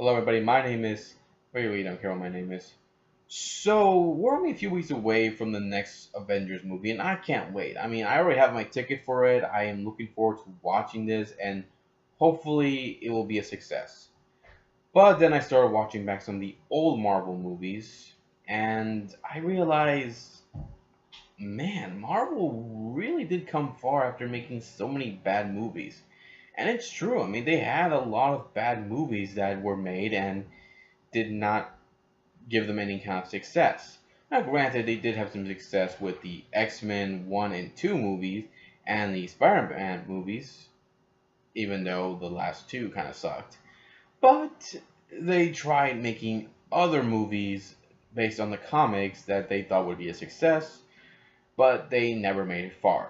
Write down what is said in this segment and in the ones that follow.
Hello, everybody. My name is. Wait, you don't care what my name is. So, we're only a few weeks away from the next Avengers movie, and I can't wait. I mean, I already have my ticket for it. I am looking forward to watching this, and hopefully, it will be a success. But then I started watching back some of the old Marvel movies, and I realized, man, Marvel really did come far after making so many bad movies. And it's true. I mean, they had a lot of bad movies that were made and did not give them any kind of success. Now, granted, they did have some success with the X-Men 1 and 2 movies and the Spider-Man movies, even though the last two kind of sucked. But they tried making other movies based on the comics that they thought would be a success, but they never made it far.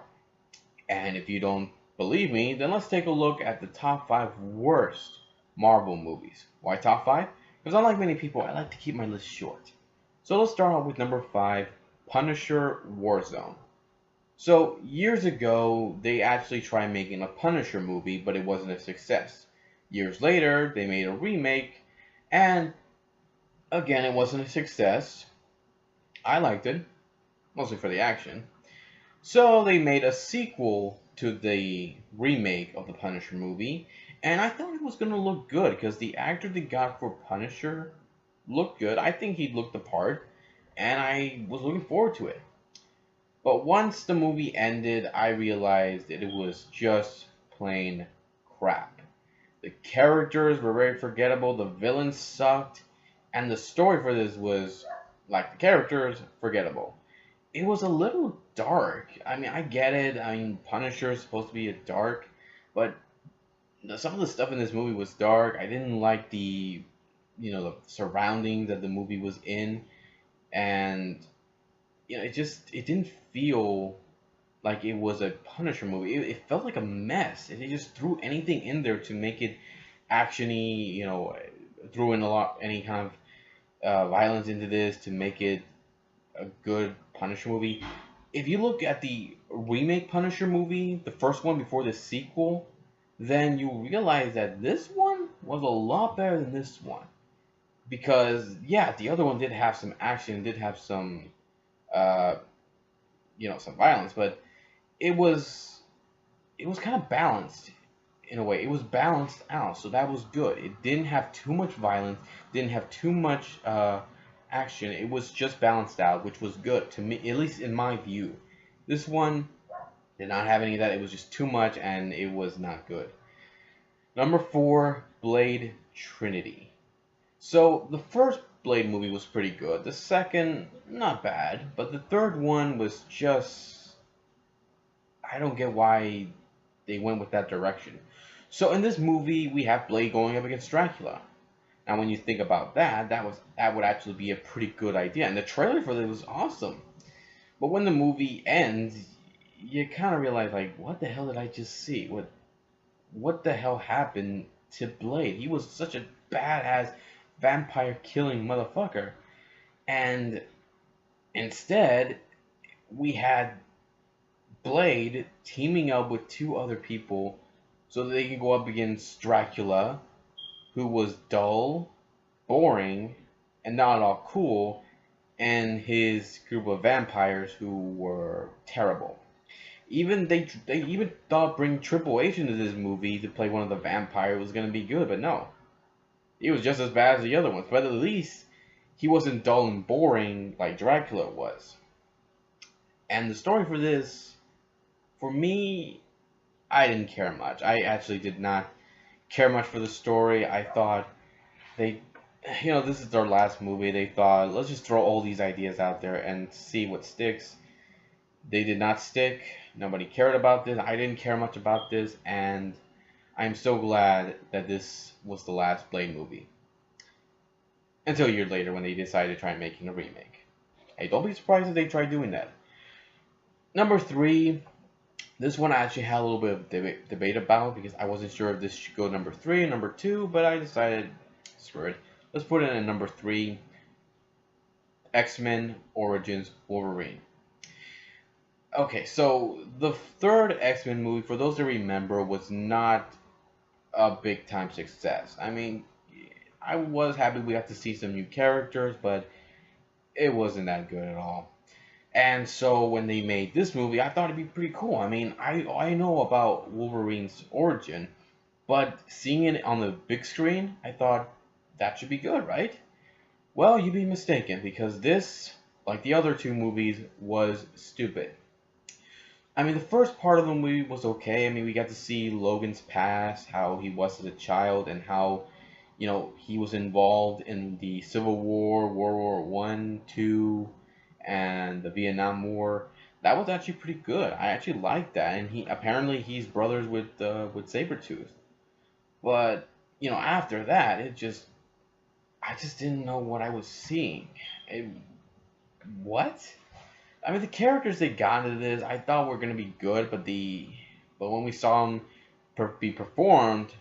And if you don't believe me, then let's take a look at the top 5 worst Marvel movies. Why top 5? Because unlike many people, I like to keep my list short. So let's start off with number 5, Punisher Warzone. So years ago, they actually tried making a Punisher movie, but it wasn't a success. Years later, they made a remake, and again, it wasn't a success. I liked it, mostly for the action. So they made a sequel to the remake of the Punisher movie, and I thought it was going to look good because the actor they got for Punisher looked good. I think he looked the part, and I was looking forward to it. But once the movie ended, I realized that it was just plain crap. The characters were very forgettable, the villains sucked, and the story for this was, like the characters, forgettable. It was a little dark. I mean, I get it. I mean, Punisher is supposed to be a dark, but some of the stuff in this movie was dark. I didn't like the surroundings that the movie was in, and it didn't feel like it was a Punisher movie. It felt like a mess. They just threw anything in there to make it actiony. Threw in any kind of violence into this to make it a good Punisher movie. If you look at the remake Punisher movie, the first one before the sequel, then you realize that this one was a lot better than this one. Because yeah, the other one did have some action, did have some uh, some violence, but it was kind of balanced in a way. It was balanced out, so that was good. It didn't have too much violence, didn't have too much action. It was just balanced out, which was good to me, at least in my view. This one did not have any of that. It was just too much, and it was not good. Number 4, Blade Trinity. So the first Blade movie was pretty good. The second, not bad, but the third one was just, I don't get why they went with that direction. So in this movie, we have Blade going up against Dracula. Now, when you think about that, that would actually be a pretty good idea, and the trailer for this was awesome. But when the movie ends, you kind of realize, like, what the hell did I just see? What the hell happened to Blade? He was such a badass vampire killing motherfucker, and instead we had Blade teaming up with 2 other people so that they could go up against Dracula, who was dull, boring, and not at all cool, and his group of vampires who were terrible. Even they even thought bring Triple H into this movie to play one of the vampires was gonna be good, but no. He was just as bad as the other ones, but at least he wasn't dull and boring like Dracula was. And the story for this, for me, I didn't care much. I actually did not care much for the story. I thought this is their last movie. They thought, let's just throw all these ideas out there and see what sticks. They did not stick. Nobody cared about this. I didn't care much about this, and I'm so glad that this was the last Blade movie. Until a year later when they decided to try making a remake. Hey, don't be surprised if they try doing that. Number 3, this one I actually had a little bit of debate about because I wasn't sure if this should go number 3 or number 2, but I decided, screw it. Let's put it in number 3, X-Men Origins Wolverine. Okay, so the third X-Men movie, for those that remember, was not a big time success. I mean, I was happy we got to see some new characters, but it wasn't that good at all. And so when they made this movie, I thought it'd be pretty cool. I mean, I know about Wolverine's origin, but seeing it on the big screen, I thought that should be good, right? Well, you'd be mistaken because this, like the other two movies, was stupid. I mean, the first part of the movie was okay. I mean, we got to see Logan's past, how he was as a child, and how, he was involved in the Civil War, World War One, Two, and the Vietnam War. That was actually pretty good. I actually liked that, and he's brothers with Sabretooth. But after that, I just didn't know what I was seeing. It, what? I mean, the characters they got into this, I thought were gonna be good, but when we saw them be performed,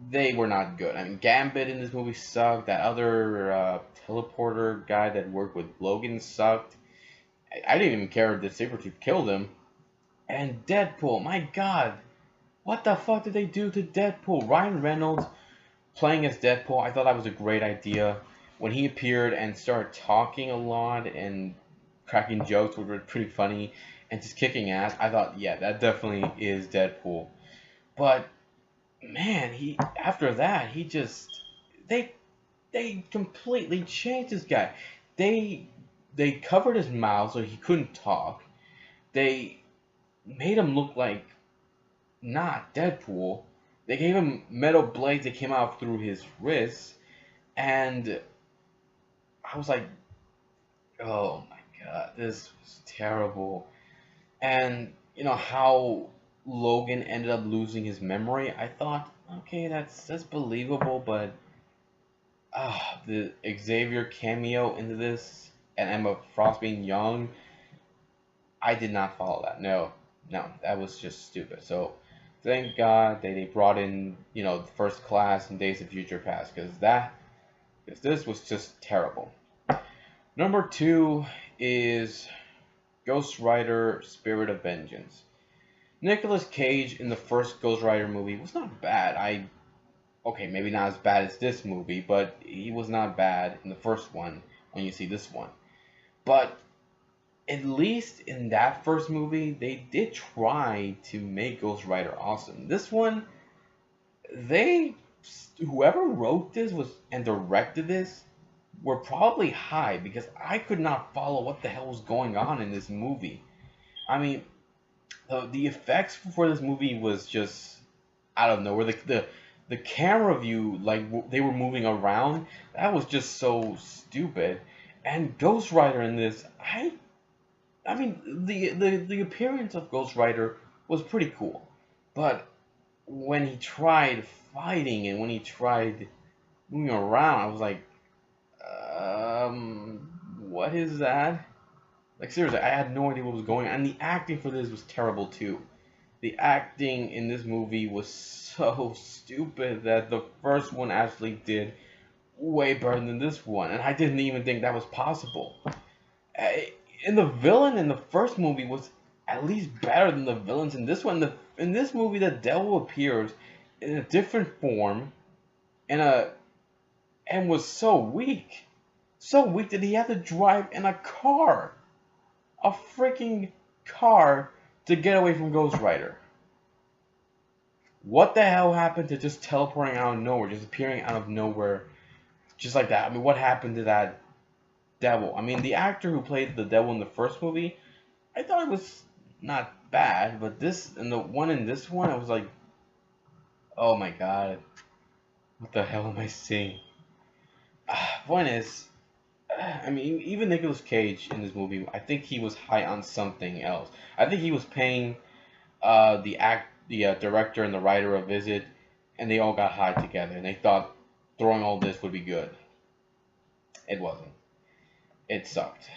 they were not good. I mean, Gambit in this movie sucked. That other teleporter guy that worked with Logan sucked. I didn't even care that Sabretooth killed him. And Deadpool, my God, what the fuck did they do to Deadpool? Ryan Reynolds playing as Deadpool, I thought that was a great idea. When he appeared and started talking a lot and cracking jokes, which were pretty funny, and just kicking ass, I thought, yeah, that definitely is Deadpool. But man, after that, they they completely changed this guy. They they covered his mouth so he couldn't talk. They made him look like not Deadpool. They gave him metal blades that came out through his wrists, and I was like, oh my God, this was terrible. And how Logan ended up losing his memory. I thought, okay, that's believable, but the Xavier cameo into this and Emma Frost being young, I did not follow that. No, no, that was just stupid. So thank God they brought in the First Class and Days of Future Past, because this was just terrible. Number two is Ghost Rider: Spirit of Vengeance. Nicolas Cage in the first Ghost Rider movie was not bad. Okay, maybe not as bad as this movie, but he was not bad in the first one when you see this one. But at least in that first movie, they did try to make Ghost Rider awesome. This one, whoever wrote this and directed this were probably high, because I could not follow what the hell was going on in this movie. I mean, the effects for this movie was just out of nowhere. The camera view, like they were moving around, that was just so stupid. And Ghost Rider in this, I mean, the appearance of Ghost Rider was pretty cool, but when he tried fighting and when he tried moving around, I was like, what is that? Like, seriously, I had no idea what was going on. And the acting for this was terrible too. The acting in this movie was so stupid that the first one actually did way better than this one, and I didn't even think that was possible. And the villain in the first movie was at least better than the villains in this one. In this movie, the devil appears in a different form and was so weak. So weak that he had to drive in a car. A freaking car to get away from Ghost Rider. What the hell happened to just teleporting out of nowhere, just appearing out of nowhere, just like that? I mean, what happened to that devil? I mean, the actor who played the devil in the first movie, I thought it was not bad, but this and the one in this one, I was like, oh my God, what the hell am I seeing? Point is, I mean, even Nicolas Cage in this movie, I think he was high on something else. I think he was paying the director and the writer a visit, and they all got high together, and they thought throwing all this would be good. It wasn't. It sucked.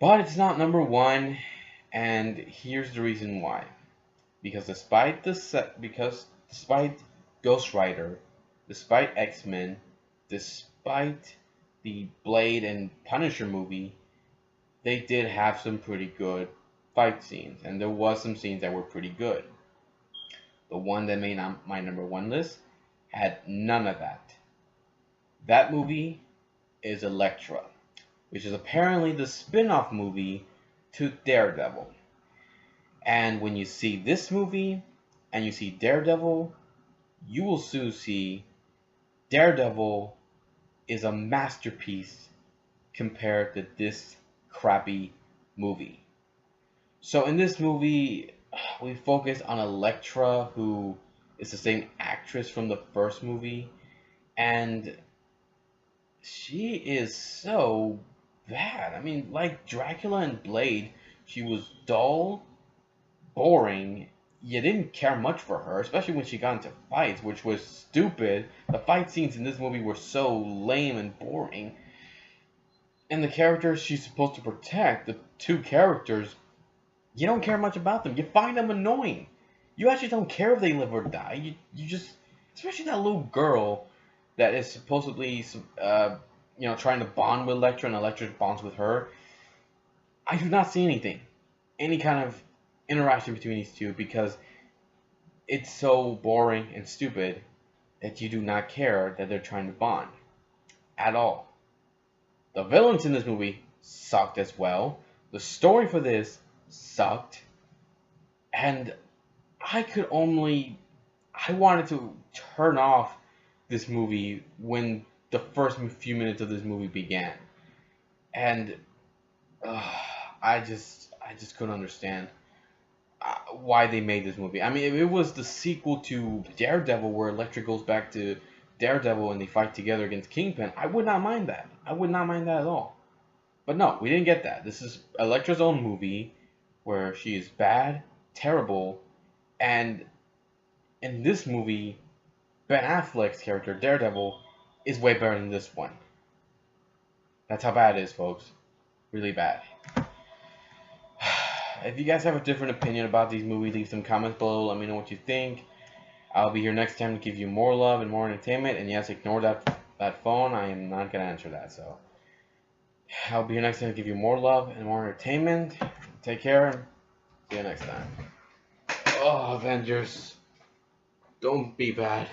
But it's not number one, and here's the reason why. Because despite Ghost Rider, despite X-Men, despite the Blade and Punisher movie, they did have some pretty good fight scenes, and there was some scenes that were pretty good. The one that made my number one list had none of that. That movie is Elektra, which is apparently the spin-off movie to Daredevil. And when you see this movie and you see Daredevil, you will soon see Daredevil is a masterpiece compared to this crappy movie. So in this movie, we focus on Elektra, who is the same actress from the first movie, and she is so bad. I mean, like Dracula and Blade, she was dull, boring. You didn't care much for her, especially when she got into fights, which was stupid. The fight scenes in this movie were so lame and boring. And the characters she's supposed to protect, the two characters, you don't care much about them. You find them annoying. You actually don't care if they live or die. You just, especially that little girl that is supposedly, trying to bond with Elektra, and Elektra bonds with her. I do not see any kind of interaction between these two, because it's so boring and stupid that you do not care that they're trying to bond at all. The villains in this movie sucked as well. The story for this sucked. And I wanted to turn off this movie when the first few minutes of this movie began. And I just couldn't understand why they made this movie. I mean, if it was the sequel to Daredevil, where Elektra goes back to Daredevil and they fight together against Kingpin, I would not mind that. I would not mind that at all. But no, we didn't get that. This is Elektra's own movie, where she is bad, terrible, and in this movie, Ben Affleck's character, Daredevil, is way better than this one. That's how bad it is, folks. Really bad. If you guys have a different opinion about these movies, leave some comments below. Let me know what you think. I'll be here next time to give you more love and more entertainment. And yes, ignore that phone. I am not going to answer that. So I'll be here next time to give you more love and more entertainment. Take care, and see you next time. Oh, Avengers, don't be bad.